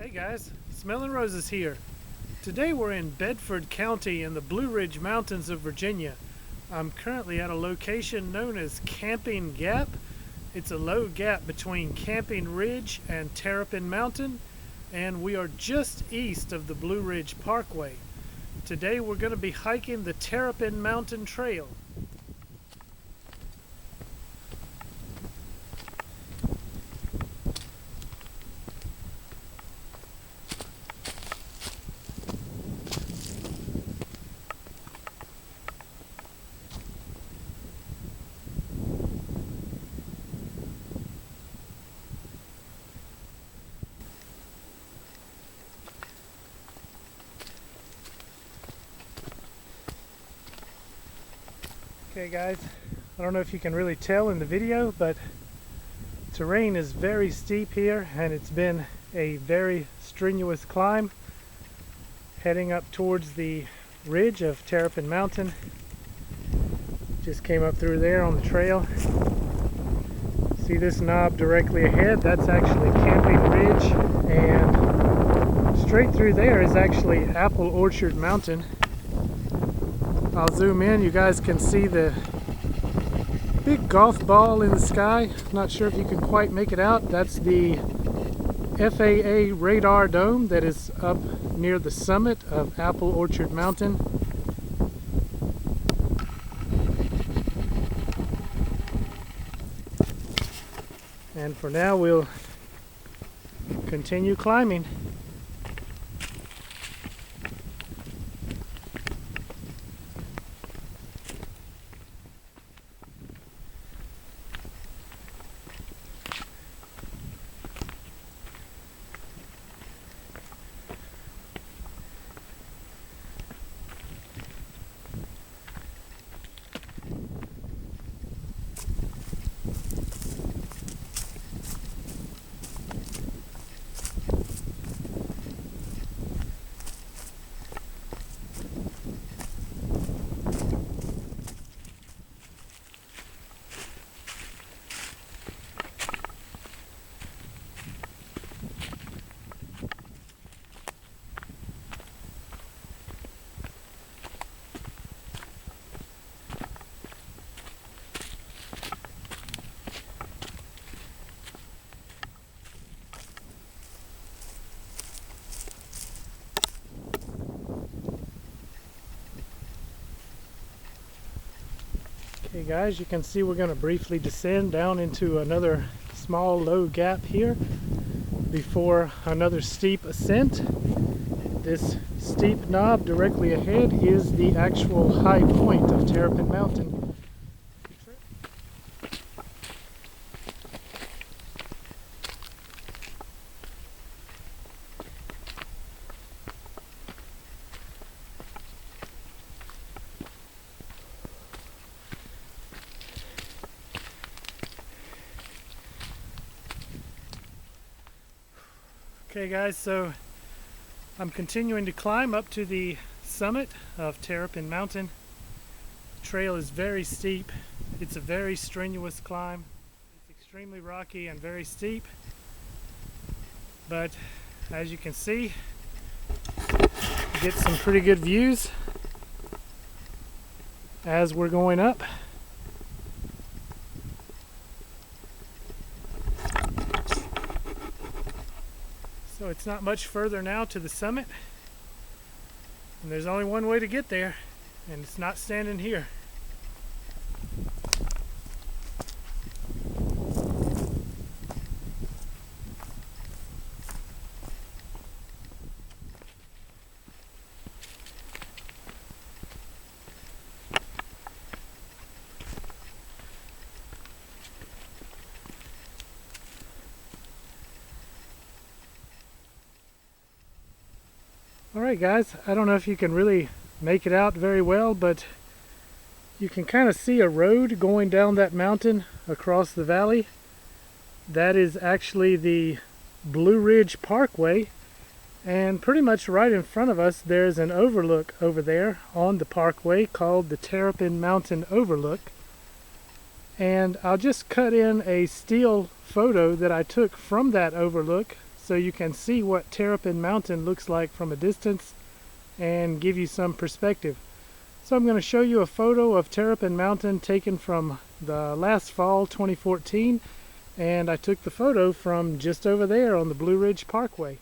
Hey guys, Smelling Roses here. Today we're in Bedford County in the Blue Ridge Mountains of Virginia. I'm currently at a location known as Camping Gap. It's a low gap between Camping Ridge and Terrapin Mountain, and we are just east of the Blue Ridge Parkway. Today we're going to be hiking the Terrapin Mountain Trail. Okay guys, I don't know if you can really tell in the video, but terrain is very steep here and it's been a very strenuous climb heading up towards the ridge of Terrapin Mountain. Just came up through there on the trail. See this knob directly ahead? That's actually Camping Ridge, and straight through there is actually Apple Orchard Mountain. I'll zoom in, you guys can see the big golf ball in the sky. Not sure if you can quite make it out. That's the FAA radar dome that is up near the summit of Apple Orchard Mountain. And for now we'll continue climbing. Okay guys, you can see we're going to briefly descend down into another small low gap here before another steep ascent. This steep knob directly ahead is the actual high point of Terrapin Mountain. Okay guys, so I'm continuing to climb up to the summit of Terrapin Mountain. The trail is very steep. It's a very strenuous climb. It's extremely rocky and very steep. But as you can see, you get some pretty good views as we're going up. So it's not much further now to the summit, and there's only one way to get there, and it's not standing here. Alright guys, I don't know if you can really make it out very well, but you can kind of see a road going down that mountain across the valley. That is actually the Blue Ridge Parkway, and pretty much right in front of us there's an overlook over there on the parkway called the Terrapin Mountain Overlook. And I'll just cut in a still photo that I took from that overlook so you can see what Terrapin Mountain looks like from a distance and give you some perspective. So I'm going to show you a photo of Terrapin Mountain taken from the last fall, 2014, and I took the photo from just over there on the Blue Ridge Parkway.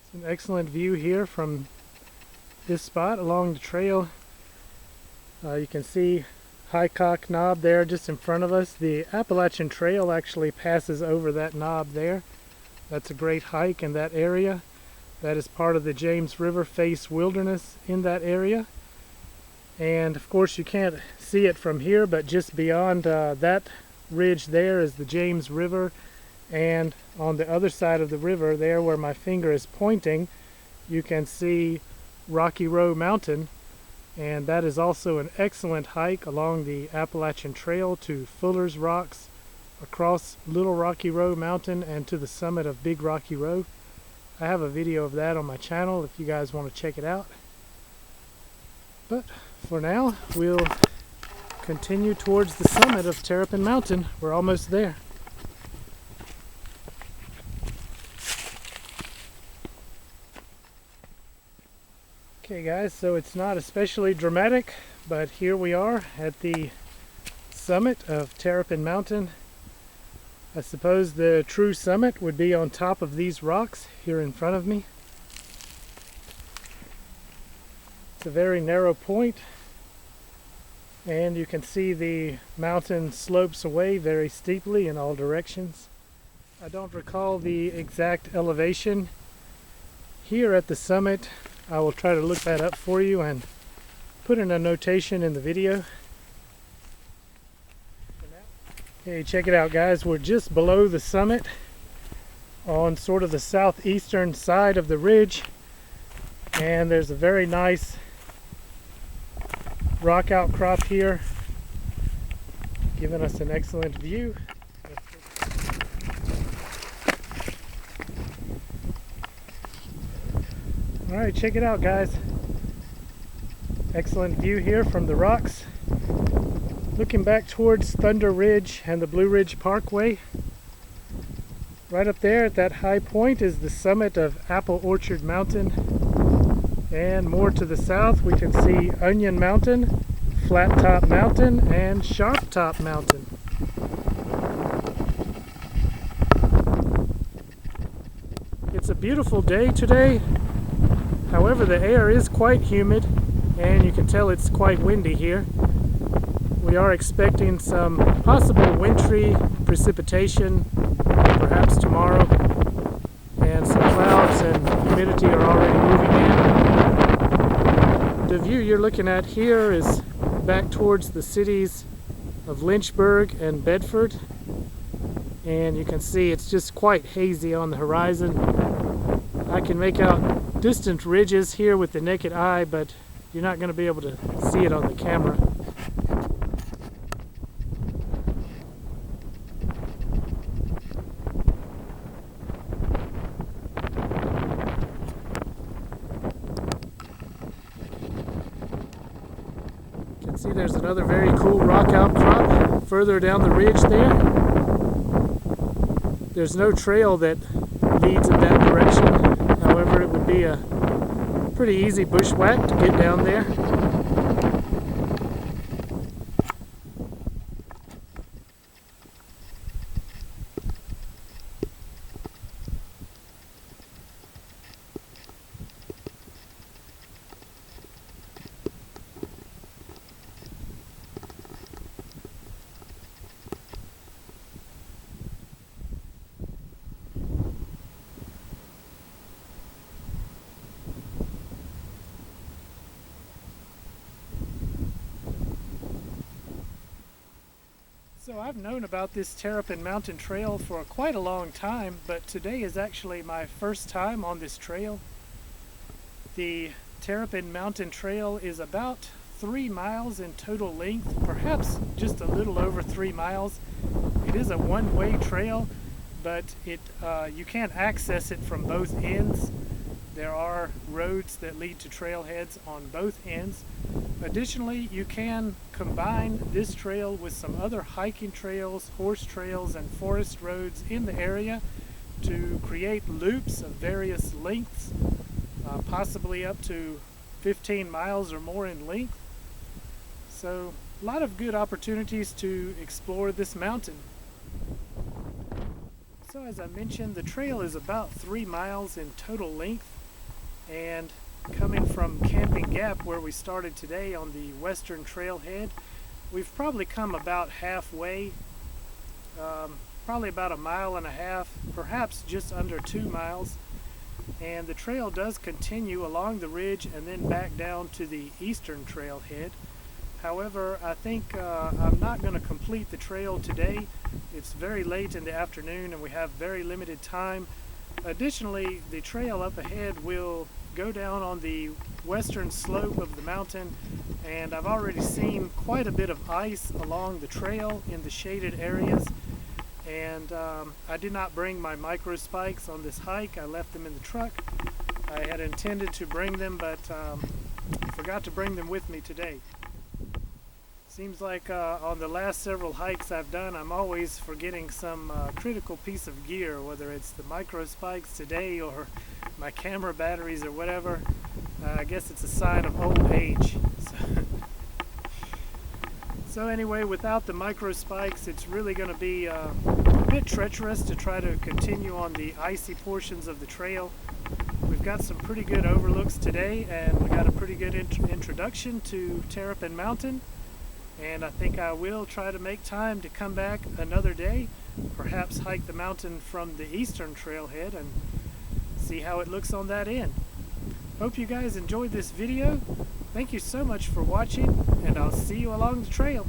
It's an excellent view here from this spot along the trail. You can see Highcock Knob there just in front of us. The Appalachian Trail actually passes over that knob there. That's a great hike in that area. That is part of the James River Face Wilderness in that area. And of course you can't see it from here, but just beyond that ridge there is the James River. And on the other side of the river, there where my finger is pointing, you can see Rocky Row Mountain. And that is also an excellent hike along the Appalachian Trail to Fuller's Rocks, across Little Rocky Row Mountain, and to the summit of Big Rocky Row. I have a video of that on my channel if you guys want to check it out. But for now, we'll continue towards the summit of Terrapin Mountain. We're almost there. Okay guys, so it's not especially dramatic, but here we are at the summit of Terrapin Mountain. I suppose the true summit would be on top of these rocks here in front of me. It's a very narrow point, and you can see the mountain slopes away very steeply in all directions. I don't recall the exact elevation here at the summit. I will try to look that up for you and put in a notation in the video. Okay, check it out guys, we're just below the summit on sort of the southeastern side of the ridge, and there's a very nice rock outcrop here giving us an excellent view. Alright, check it out guys. Excellent view here from the rocks. Looking back towards Thunder Ridge and the Blue Ridge Parkway. Right up there at that high point is the summit of Apple Orchard Mountain. And more to the south we can see Onion Mountain, Flat Top Mountain, and Sharp Top Mountain. It's a beautiful day today. However, the air is quite humid, and you can tell it's quite windy here. We are expecting some possible wintry precipitation, perhaps tomorrow, and some clouds and humidity are already moving in. The view you're looking at here is back towards the cities of Lynchburg and Bedford, and you can see it's just quite hazy on the horizon. I can make out distant ridges here with the naked eye, but you're not going to be able to see it on the camera. You can see there's another very cool rock outcrop further down the ridge there. There's no trail that leads in that direction. However, it would be a pretty easy bushwhack to get down there. So I've known about this Terrapin Mountain Trail for quite a long time, but today is actually my first time on this trail. The Terrapin Mountain Trail is about 3 miles in total length, perhaps just a little over 3 miles. It is a one-way trail, but you can't access it from both ends. There are roads that lead to trailheads on both ends. Additionally, you can combine this trail with some other hiking trails, horse trails, and forest roads in the area to create loops of various lengths, possibly up to 15 miles or more in length. So a lot of good opportunities to explore this mountain. So as I mentioned, the trail is about 3 miles in total length, and coming from Camping Gap, where we started today on the western trailhead, we've probably come about halfway, probably about 1.5 miles, perhaps just under 2 miles. And the trail does continue along the ridge and then back down to the eastern trailhead. However, I think I'm not going to complete the trail today. It's very late in the afternoon and we have very limited time. Additionally, the trail up ahead will go down on the western slope of the mountain, and I've already seen quite a bit of ice along the trail in the shaded areas. And I did not bring my micro spikes on this hike. I left them in the truck. I had intended to bring them, but forgot to bring them with me today. Seems like on the last several hikes I've done, I'm always forgetting some critical piece of gear, whether it's the micro spikes today or my camera batteries or whatever. I guess it's a sign of old age. So anyway, without the micro spikes, it's really going to be a bit treacherous to try to continue on the icy portions of the trail. We've got some pretty good overlooks today, and we got a pretty good introduction to Terrapin Mountain. And I think I will try to make time to come back another day, perhaps hike the mountain from the eastern trailhead and see how it looks on that end. Hope you guys enjoyed this video. Thank you so much for watching, and I'll see you along the trail.